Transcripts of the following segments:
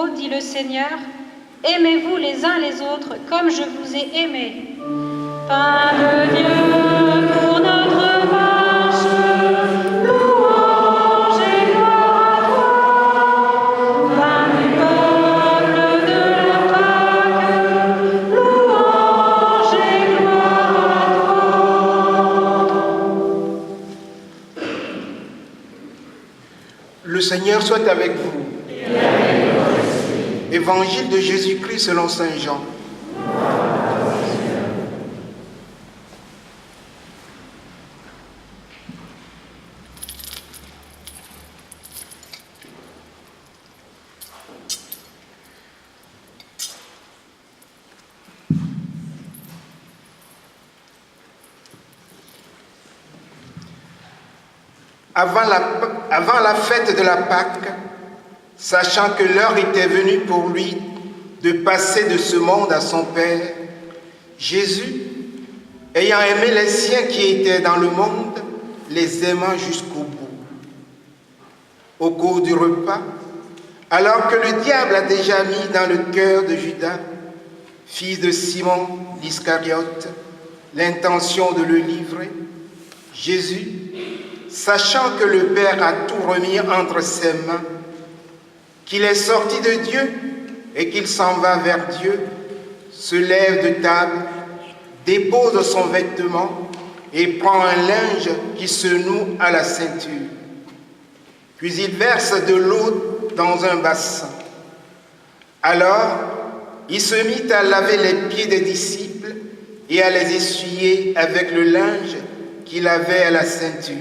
nouveau, dit le Seigneur, aimez-vous les uns les autres comme je vous ai aimés. Pain de Dieu pour notre marche, louange et gloire à toi. Pain du peuple de la Pâque, louange et gloire à toi. Le Seigneur soit avec vous. Évangile de Jésus-Christ selon saint Jean. Avant la fête de la Pâque, sachant que l'heure était venue pour lui de passer de ce monde à son Père, Jésus, ayant aimé les siens qui étaient dans le monde, les aimant jusqu'au bout. Au cours du repas, alors que le diable a déjà mis dans le cœur de Judas, fils de Simon l'Iscariote, l'intention de le livrer, Jésus, sachant que le Père a tout remis entre ses mains, qu'il est sorti de Dieu et qu'il s'en va vers Dieu, se lève de table, dépose son vêtement et prend un linge qui se noue à la ceinture. Puis il verse de l'eau dans un bassin. Alors, il se mit à laver les pieds des disciples et à les essuyer avec le linge qu'il avait à la ceinture.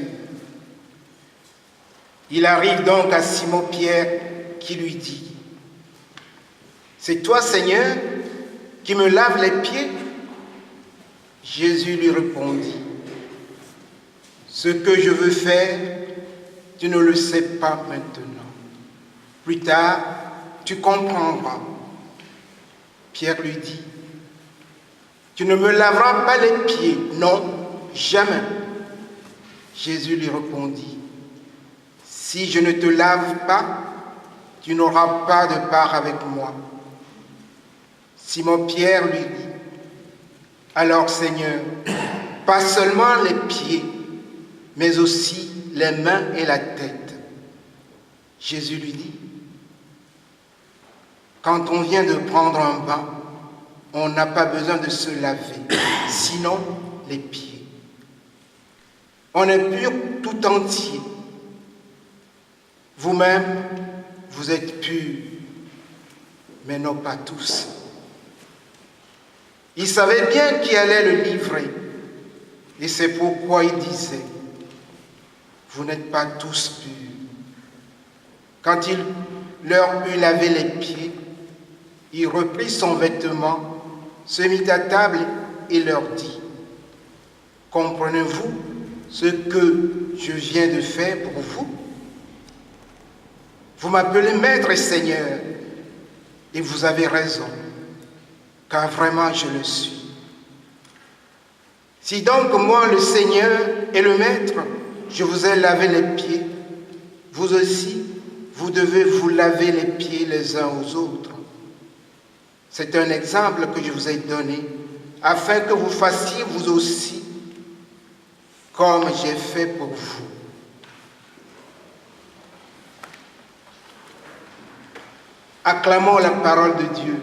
Il arrive donc à Simon-Pierre qui lui dit, « C'est toi, Seigneur, qui me laves les pieds ?» Jésus lui répondit, « Ce que je veux faire, tu ne le sais pas maintenant. Plus tard, tu comprendras. » Pierre lui dit, « Tu ne me laveras pas les pieds, non, jamais. » Jésus lui répondit, « Si je ne te lave pas, tu n'auras pas de part avec moi. » Simon-Pierre lui dit, « Alors Seigneur, pas seulement les pieds, mais aussi les mains et la tête. » Jésus lui dit, « Quand on vient de prendre un bain, on n'a pas besoin de se laver, sinon les pieds. On est pur tout entier. Vous-même, vous êtes purs, mais non pas tous. » Il savait bien qui allait le livrer, et c'est pourquoi il disait, « Vous n'êtes pas tous purs. » Quand il leur eut lavé les pieds, il reprit son vêtement, se mit à table et leur dit, « Comprenez-vous ce que je viens de faire pour vous? Vous m'appelez Maître et Seigneur, et vous avez raison, car vraiment je le suis. Si donc moi, le Seigneur et le Maître, je vous ai lavé les pieds, vous aussi, vous devez vous laver les pieds les uns aux autres. C'est un exemple que je vous ai donné, afin que vous fassiez vous aussi, comme j'ai fait pour vous. » Acclamons la parole de Dieu.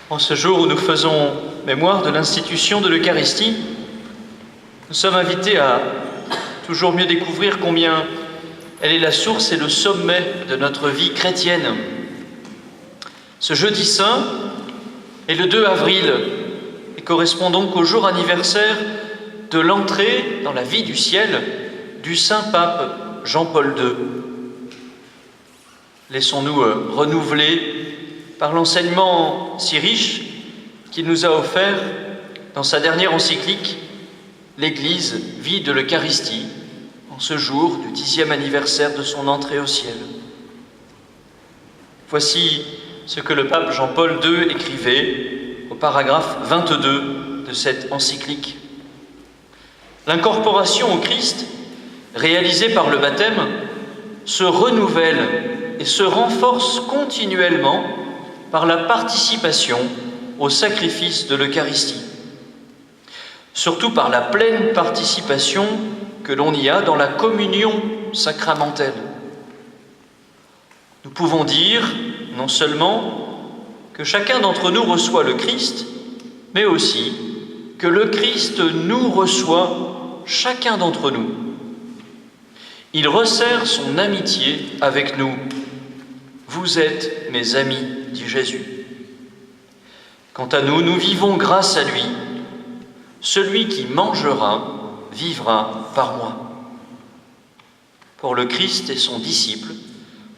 En ce jour où nous faisons mémoire de l'institution de l'Eucharistie, nous sommes invités à toujours mieux découvrir combien elle est la source et le sommet de notre vie chrétienne. Ce jeudi saint est le 2 avril et correspond donc au jour anniversaire de l'entrée dans la vie du ciel du saint pape Jean-Paul II. Laissons-nous renouveler par l'enseignement si riche qu'il nous a offert dans sa dernière encyclique, l'Église vit de l'Eucharistie, en ce jour du 10e anniversaire de son entrée au ciel. Voici ce que le pape Jean-Paul II écrivait au paragraphe 22 de cette encyclique. L'incorporation au Christ, réalisée par le baptême, se renouvelle et se renforce continuellement par la participation au sacrifice de l'Eucharistie, surtout par la pleine participation que l'on y a dans la communion sacramentelle. Nous pouvons dire non seulement que chacun d'entre nous reçoit le Christ, mais aussi que le Christ nous reçoit chacun d'entre nous. Il resserre son amitié avec nous. « Vous êtes mes amis », dit Jésus. Quant à nous, nous vivons grâce à lui. Celui qui mangera vivra par moi. Pour le Christ et son disciple,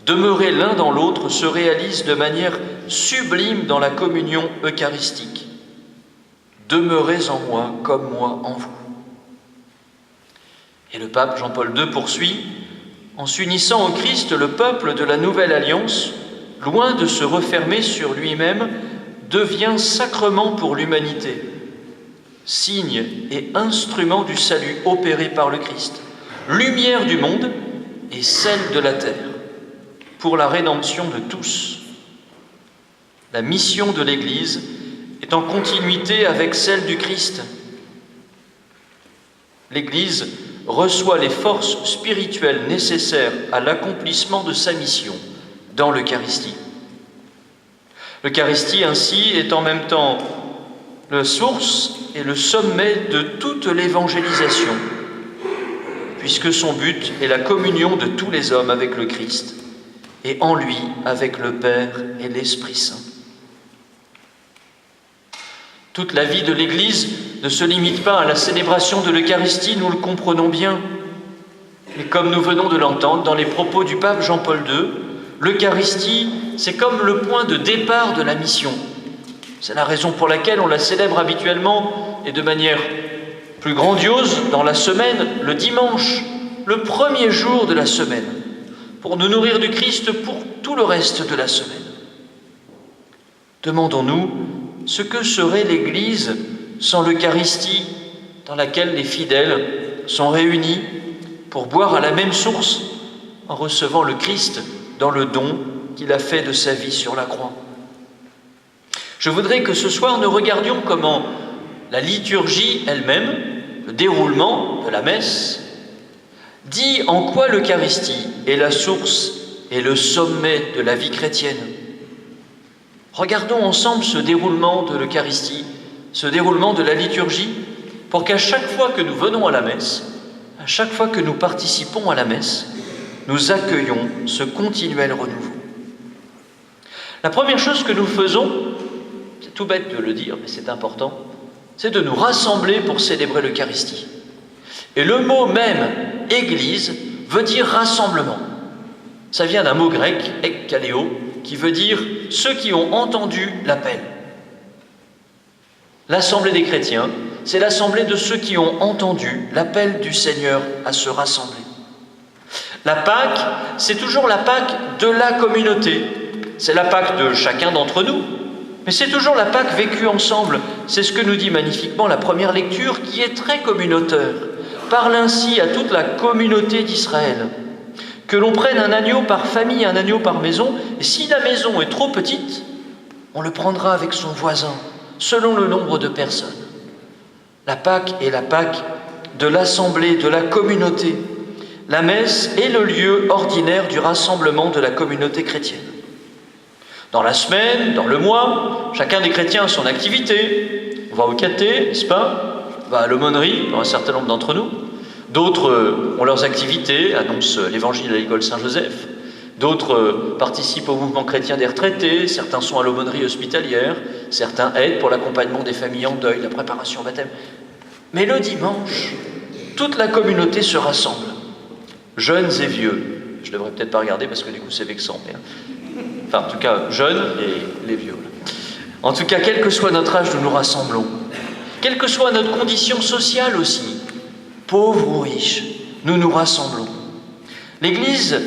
demeurer l'un dans l'autre se réalise de manière sublime dans la communion eucharistique. Demeurez en moi comme moi en vous. Et le pape Jean-Paul II poursuit, en s'unissant au Christ, le peuple de la Nouvelle Alliance, loin de se refermer sur lui-même, devient sacrement pour l'humanité, signe et instrument du salut opéré par le Christ, lumière du monde et sel de la terre, pour la rédemption de tous. La mission de l'Église est en continuité avec celle du Christ. L'Église reçoit les forces spirituelles nécessaires à l'accomplissement de sa mission dans l'Eucharistie. L'Eucharistie, ainsi, est en même temps la source et le sommet de toute l'évangélisation, puisque son but est la communion de tous les hommes avec le Christ, et en lui avec le Père et l'Esprit Saint. Toute la vie de l'Église ne se limite pas à la célébration de l'Eucharistie, nous le comprenons bien. Mais comme nous venons de l'entendre dans les propos du pape Jean-Paul II, l'Eucharistie, c'est comme le point de départ de la mission. C'est la raison pour laquelle on la célèbre habituellement et de manière plus grandiose dans la semaine, le dimanche, le premier jour de la semaine, pour nous nourrir du Christ pour tout le reste de la semaine. Demandons-nous ce que serait l'Église sans l'Eucharistie dans laquelle les fidèles sont réunis pour boire à la même source en recevant le Christ dans le don qu'il a fait de sa vie sur la croix. Je voudrais que ce soir nous regardions comment la liturgie elle-même, le déroulement de la messe, dit en quoi l'Eucharistie est la source et le sommet de la vie chrétienne. Regardons ensemble ce déroulement de l'Eucharistie, ce déroulement de la liturgie, pour qu'à chaque fois que nous venons à la messe, à chaque fois que nous participons à la messe, nous accueillons ce continuel renouveau. La première chose que nous faisons, c'est tout bête de le dire, mais c'est important, c'est de nous rassembler pour célébrer l'Eucharistie. Et le mot même « église » veut dire rassemblement. Ça vient d'un mot grec, ekkaleo, qui veut dire « ceux qui ont entendu l'appel ». L'assemblée des chrétiens, c'est l'assemblée de ceux qui ont entendu l'appel du Seigneur à se rassembler. La Pâque, c'est toujours la Pâque de la communauté. C'est la Pâque de chacun d'entre nous, mais c'est toujours la Pâque vécue ensemble. C'est ce que nous dit magnifiquement la première lecture, qui est très communautaire. Parle ainsi à toute la communauté d'Israël. Que l'on prenne un agneau par famille, un agneau par maison, et si la maison est trop petite, on le prendra avec son voisin, selon le nombre de personnes. La Pâque est la Pâque de l'assemblée, de la communauté. La messe est le lieu ordinaire du rassemblement de la communauté chrétienne. Dans la semaine, dans le mois, chacun des chrétiens a son activité. On va au caté, n'est-ce pas ? On va à l'aumônerie, pour un certain nombre d'entre nous. D'autres ont leurs activités, annoncent l'évangile à l'école Saint-Joseph. D'autres participent au mouvement chrétien des retraités. Certains sont à l'aumônerie hospitalière. Certains aident pour l'accompagnement des familles en deuil, la préparation au baptême. Mais le dimanche, toute la communauté se rassemble. Jeunes et vieux. Je ne devrais peut-être pas regarder parce que du coup c'est vexant. Mais... Enfin, en tout cas, jeunes et les vieux. En tout cas, quel que soit notre âge, nous nous rassemblons. Quelle que soit notre condition sociale aussi, pauvre ou riche, nous nous rassemblons. L'Église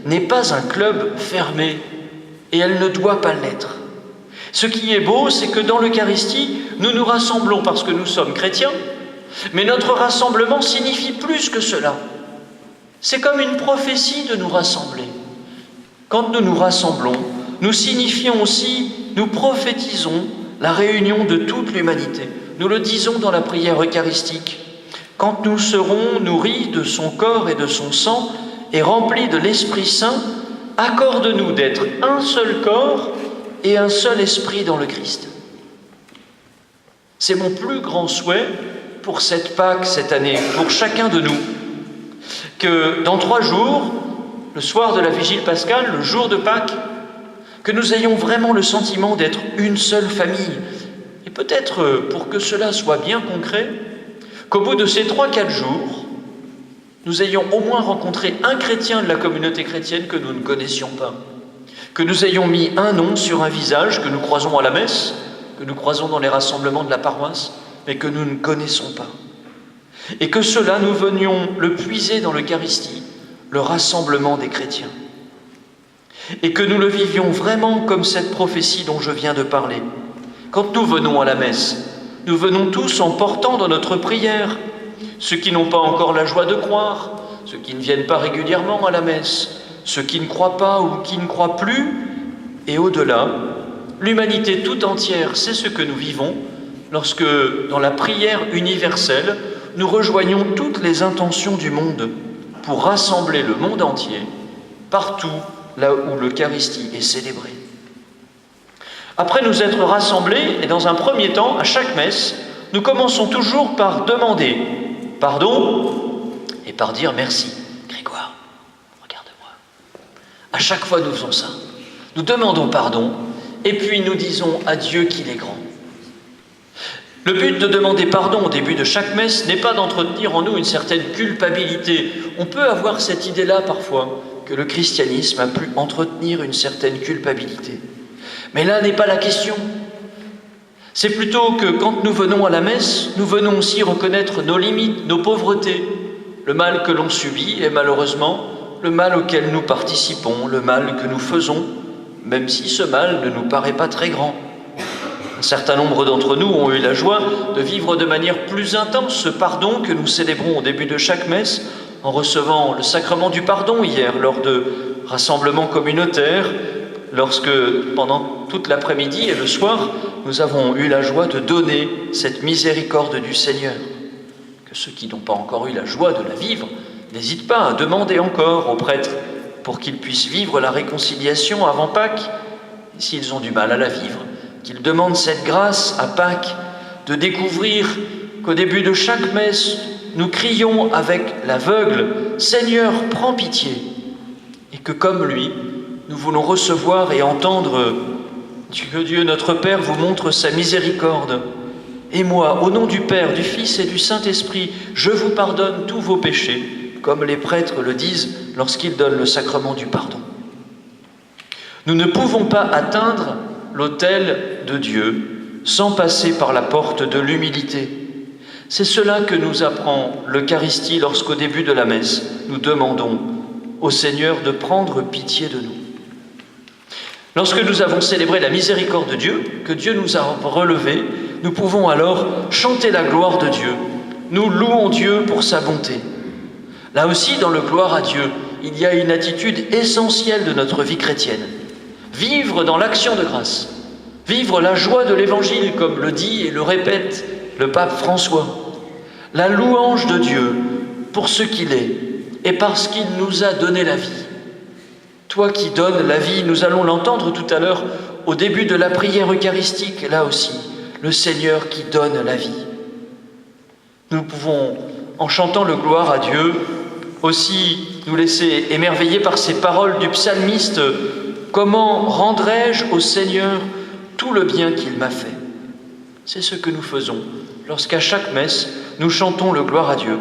n'est pas un club fermé et elle ne doit pas l'être. Ce qui est beau, c'est que dans l'Eucharistie, nous nous rassemblons parce que nous sommes chrétiens, mais notre rassemblement signifie plus que cela. C'est comme une prophétie de nous rassembler. Quand nous nous rassemblons, nous signifions aussi, nous prophétisons la réunion de toute l'humanité. Nous le disons dans la prière eucharistique. Quand nous serons nourris de son corps et de son sang et remplis de l'Esprit Saint, accorde-nous d'être un seul corps et un seul esprit dans le Christ. C'est mon plus grand souhait pour cette Pâque cette année, pour chacun de nous, que dans 3 jours, le soir de la Vigile pascale, le jour de Pâques, que nous ayons vraiment le sentiment d'être une seule famille. Et peut-être, pour que cela soit bien concret, qu'au bout de ces 3-4 jours, nous ayons au moins rencontré un chrétien de la communauté chrétienne que nous ne connaissions pas. Que nous ayons mis un nom sur un visage que nous croisons à la messe, que nous croisons dans les rassemblements de la paroisse, mais que nous ne connaissons pas. Et que cela, nous venions le puiser dans l'Eucharistie, le rassemblement des chrétiens. Et que nous le vivions vraiment comme cette prophétie dont je viens de parler. Quand nous venons à la messe, nous venons tous en portant dans notre prière ceux qui n'ont pas encore la joie de croire, ceux qui ne viennent pas régulièrement à la messe, ceux qui ne croient pas ou qui ne croient plus, et au-delà, l'humanité tout entière, c'est ce que nous vivons lorsque, dans la prière universelle, nous rejoignons toutes les intentions du monde pour rassembler le monde entier, partout là où l'Eucharistie est célébrée. Après nous être rassemblés, et dans un premier temps, à chaque messe, nous commençons toujours par demander pardon et par dire merci. Grégoire, regarde-moi. À chaque fois, nous faisons ça. Nous demandons pardon et puis nous disons à Dieu qu'il est grand. Le but de demander pardon au début de chaque messe n'est pas d'entretenir en nous une certaine culpabilité. On peut avoir cette idée-là parfois, que le christianisme a pu entretenir une certaine culpabilité. Mais là n'est pas la question. C'est plutôt que quand nous venons à la messe, nous venons aussi reconnaître nos limites, nos pauvretés, le mal que l'on subit et malheureusement le mal auquel nous participons, le mal que nous faisons, même si ce mal ne nous paraît pas très grand. Un certain nombre d'entre nous ont eu la joie de vivre de manière plus intense ce pardon que nous célébrons au début de chaque messe, en recevant le sacrement du pardon hier lors de rassemblements communautaires, lorsque pendant toute l'après-midi et le soir, nous avons eu la joie de donner cette miséricorde du Seigneur. Que ceux qui n'ont pas encore eu la joie de la vivre n'hésitent pas à demander encore aux prêtres pour qu'ils puissent vivre la réconciliation avant Pâques, et s'ils ont du mal à la vivre, qu'ils demandent cette grâce à Pâques de découvrir qu'au début de chaque messe, nous crions avec l'aveugle « Seigneur, prends pitié !» et que comme lui, nous voulons recevoir et entendre que Dieu notre Père vous montre sa miséricorde. Et moi, au nom du Père, du Fils et du Saint-Esprit, je vous pardonne tous vos péchés, comme les prêtres le disent lorsqu'ils donnent le sacrement du pardon. Nous ne pouvons pas atteindre l'autel de Dieu sans passer par la porte de l'humilité. C'est cela que nous apprend l'Eucharistie lorsqu'au début de la messe, nous demandons au Seigneur de prendre pitié de nous. Lorsque nous avons célébré la miséricorde de Dieu, que Dieu nous a relevés, nous pouvons alors chanter la gloire de Dieu. Nous louons Dieu pour sa bonté. Là aussi, dans le gloire à Dieu, il y a une attitude essentielle de notre vie chrétienne. Vivre dans l'action de grâce, vivre la joie de l'Évangile, comme le dit et le répète le pape François. La louange de Dieu pour ce qu'il est et parce qu'il nous a donné la vie. Toi qui donnes la vie, nous allons l'entendre tout à l'heure au début de la prière eucharistique, là aussi, le Seigneur qui donne la vie. Nous pouvons, en chantant le gloire à Dieu, aussi nous laisser émerveiller par ces paroles du psalmiste « Comment rendrai-je au Seigneur tout le bien qu'il m'a fait ?» C'est ce que nous faisons lorsqu'à chaque messe, nous chantons le gloire à Dieu,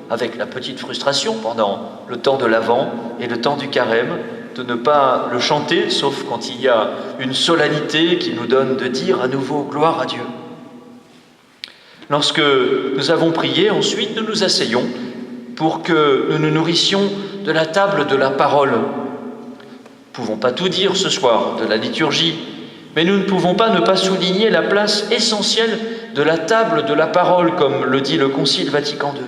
avec la petite frustration pendant le temps de l'Avent et le temps du carême, de ne pas le chanter, sauf quand il y a une solennité qui nous donne de dire à nouveau gloire à Dieu. Lorsque nous avons prié, ensuite nous nous asseyons pour que nous nous nourrissions de la table de la parole. Nous ne pouvons pas tout dire ce soir de la liturgie, mais nous ne pouvons pas ne pas souligner la place essentielle de la table de la parole, comme le dit le Concile Vatican II.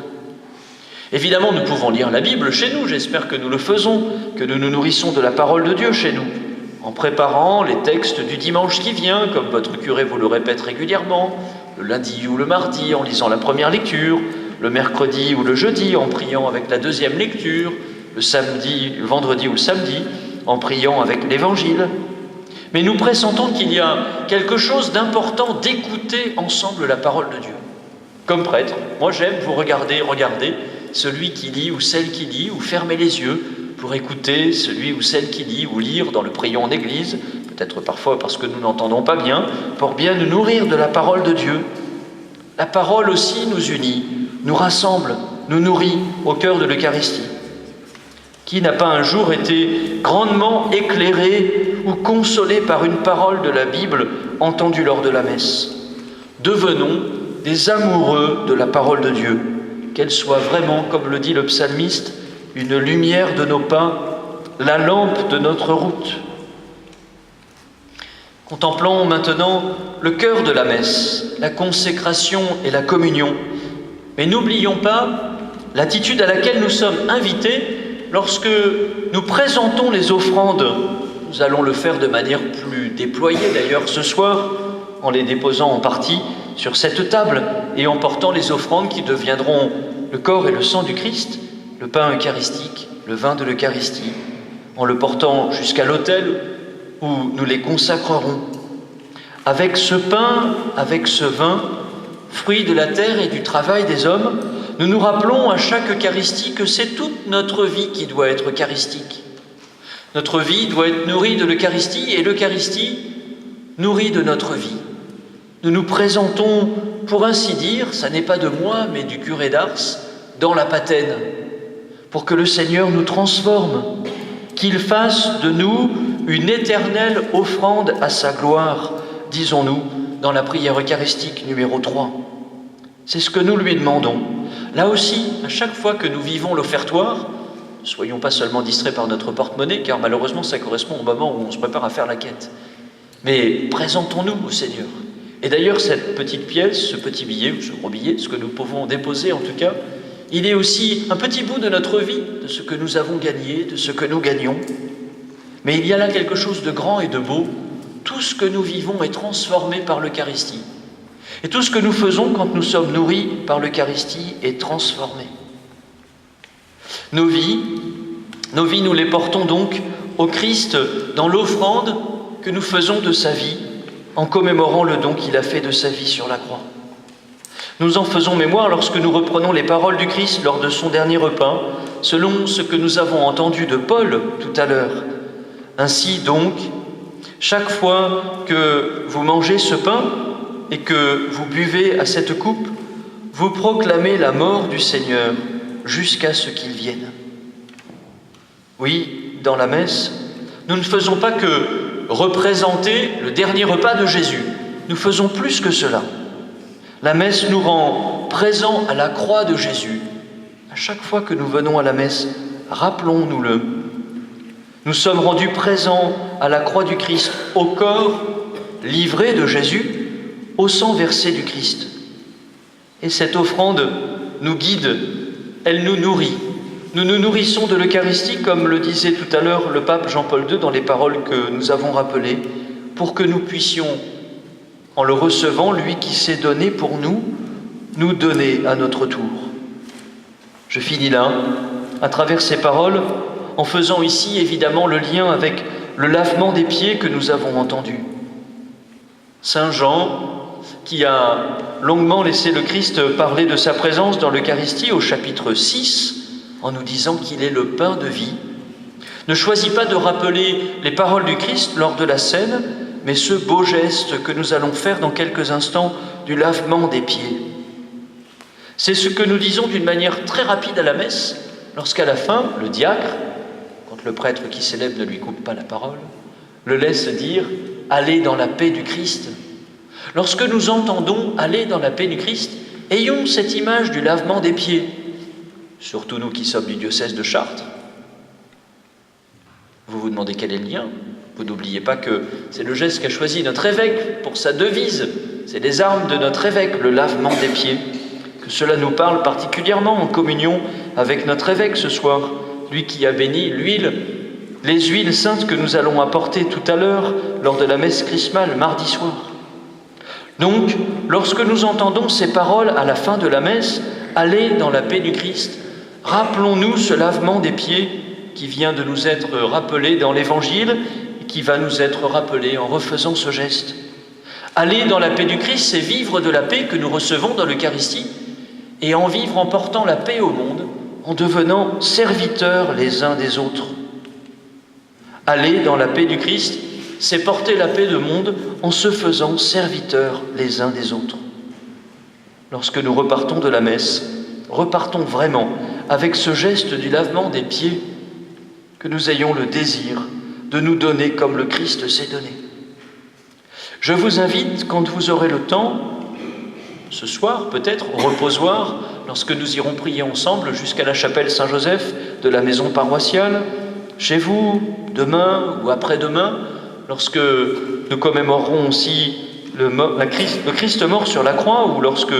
Évidemment, nous pouvons lire la Bible chez nous, j'espère que nous le faisons, que nous nous nourrissons de la parole de Dieu chez nous, en préparant les textes du dimanche qui vient, comme votre curé vous le répète régulièrement, le lundi ou le mardi en lisant la première lecture, le mercredi ou le jeudi en priant avec la deuxième lecture, le vendredi ou le samedi en priant avec l'Évangile. Mais nous pressentons qu'il y a quelque chose d'important d'écouter ensemble la parole de Dieu. Comme prêtre, moi j'aime vous regarder celui qui lit ou celle qui lit, ou fermer les yeux pour écouter celui ou celle qui lit, ou lire dans le prion en église, peut-être parfois parce que nous n'entendons pas bien, pour bien nous nourrir de la parole de Dieu. La parole aussi nous unit, nous rassemble, nous nourrit au cœur de l'Eucharistie. Qui n'a pas un jour été grandement éclairé ou consolé par une parole de la Bible entendue lors de la messe? Devenons des amoureux de la parole de Dieu, qu'elle soit vraiment, comme le dit le psalmiste, une lumière de nos pas, la lampe de notre route. Contemplons maintenant le cœur de la messe, la consécration et la communion. Mais n'oublions pas l'attitude à laquelle nous sommes invités lorsque nous présentons les offrandes. Nous allons le faire de manière plus déployée d'ailleurs ce soir, en les déposant en partie sur cette table et en portant les offrandes qui deviendront le corps et le sang du Christ, le pain eucharistique, le vin de l'Eucharistie, en le portant jusqu'à l'autel où nous les consacrerons. Avec ce pain, avec ce vin, fruit de la terre et du travail des hommes, nous nous rappelons à chaque Eucharistie que c'est toute notre vie qui doit être eucharistique. Notre vie doit être nourrie de l'Eucharistie et l'Eucharistie nourrie de notre vie. Nous nous présentons, pour ainsi dire, ça n'est pas de moi, mais du curé d'Ars, dans la patène, pour que le Seigneur nous transforme, qu'il fasse de nous une éternelle offrande à sa gloire, disons-nous, dans la prière eucharistique numéro 3. C'est ce que nous lui demandons. Là aussi, à chaque fois que nous vivons l'offertoire, ne soyons pas seulement distraits par notre porte-monnaie, car malheureusement ça correspond au moment où on se prépare à faire la quête. Mais présentons-nous au Seigneur. Et d'ailleurs, cette petite pièce, ce petit billet, ou ce gros billet, ce que nous pouvons déposer en tout cas, il est aussi un petit bout de notre vie, de ce que nous avons gagné, de ce que nous gagnons. Mais il y a là quelque chose de grand et de beau. Tout ce que nous vivons est transformé par l'Eucharistie. Et tout ce que nous faisons quand nous sommes nourris par l'Eucharistie est transformé. Nos vies, nous les portons donc au Christ dans l'offrande que nous faisons de sa vie, en commémorant le don qu'il a fait de sa vie sur la croix. Nous en faisons mémoire lorsque nous reprenons les paroles du Christ lors de son dernier repas, selon ce que nous avons entendu de Paul tout à l'heure. Ainsi donc, chaque fois que vous mangez ce pain et que vous buvez à cette coupe, vous proclamez la mort du Seigneur jusqu'à ce qu'il vienne. Oui, dans la messe, nous ne faisons pas que représenter le dernier repas de Jésus. Nous faisons plus que cela. La messe nous rend présents à la croix de Jésus. À chaque fois que nous venons à la messe, rappelons-nous-le. Nous sommes rendus présents à la croix du Christ, au corps livré de Jésus, au sang versé du Christ. Et cette offrande nous guide, elle nous nourrit. Nous nous nourrissons de l'Eucharistie, comme le disait tout à l'heure le pape Jean-Paul II dans les paroles que nous avons rappelées, pour que nous puissions, en le recevant, lui qui s'est donné pour nous, nous donner à notre tour. Je finis là, à travers ces paroles, en faisant ici évidemment le lien avec le lavement des pieds que nous avons entendu. Saint Jean, qui a longuement laissé le Christ parler de sa présence dans l'Eucharistie au chapitre 6, en nous disant qu'il est le pain de vie, ne choisit pas de rappeler les paroles du Christ lors de la scène, mais ce beau geste que nous allons faire dans quelques instants du lavement des pieds. C'est ce que nous disons d'une manière très rapide à la messe, lorsqu'à la fin, le diacre, quand le prêtre qui célèbre ne lui coupe pas la parole, le laisse dire « Allez dans la paix du Christ ». Lorsque nous entendons « Allez dans la paix du Christ », ayons cette image du lavement des pieds, surtout nous qui sommes du diocèse de Chartres. Vous vous demandez quel est le lien? Vous n'oubliez pas que c'est le geste qu'a choisi notre évêque pour sa devise. C'est les armes de notre évêque, le lavement des pieds. Que cela nous parle particulièrement en communion avec notre évêque ce soir, lui qui a béni les huiles saintes que nous allons apporter tout à l'heure lors de la messe chrismale mardi soir. Donc, lorsque nous entendons ces paroles à la fin de la messe, « Allez dans la paix du Christ », rappelons-nous ce lavement des pieds qui vient de nous être rappelé dans l'Évangile et qui va nous être rappelé en refaisant ce geste. Aller dans la paix du Christ, c'est vivre de la paix que nous recevons dans l'Eucharistie et en vivre en portant la paix au monde, en devenant serviteurs les uns des autres. Aller dans la paix du Christ, c'est porter la paix du monde en se faisant serviteurs les uns des autres. Lorsque nous repartons de la messe, repartons vraiment avec ce geste du lavement des pieds, que nous ayons le désir de nous donner comme le Christ s'est donné. Je vous invite, quand vous aurez le temps, ce soir peut-être, au reposoir, lorsque nous irons prier ensemble jusqu'à la chapelle Saint-Joseph de la maison paroissiale, chez vous, demain ou après-demain, lorsque nous commémorerons aussi le Christ mort sur la croix, ou lorsque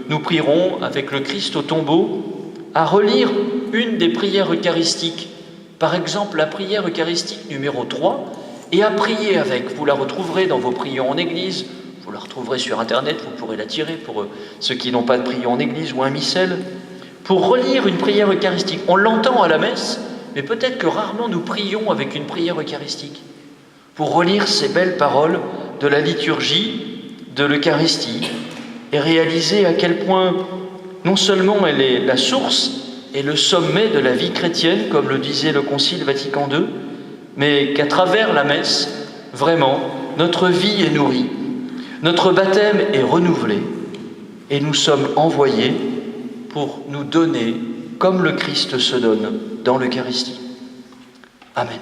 nous prierons avec le Christ au tombeau, à relire une des prières eucharistiques, par exemple la prière eucharistique numéro 3, et à prier avec. Vous la retrouverez dans vos prières en église, vous la retrouverez sur internet, vous pourrez la tirer pour ceux qui n'ont pas de prière en église ou un missel, pour relire une prière eucharistique. On l'entend à la messe, mais peut-être que rarement nous prions avec une prière eucharistique, pour relire ces belles paroles de la liturgie, de l'Eucharistie, et réaliser à quel point non seulement elle est la source et le sommet de la vie chrétienne, comme le disait le Concile Vatican II, mais qu'à travers la messe, vraiment, notre vie est nourrie, notre baptême est renouvelé, et nous sommes envoyés pour nous donner comme le Christ se donne dans l'Eucharistie. Amen.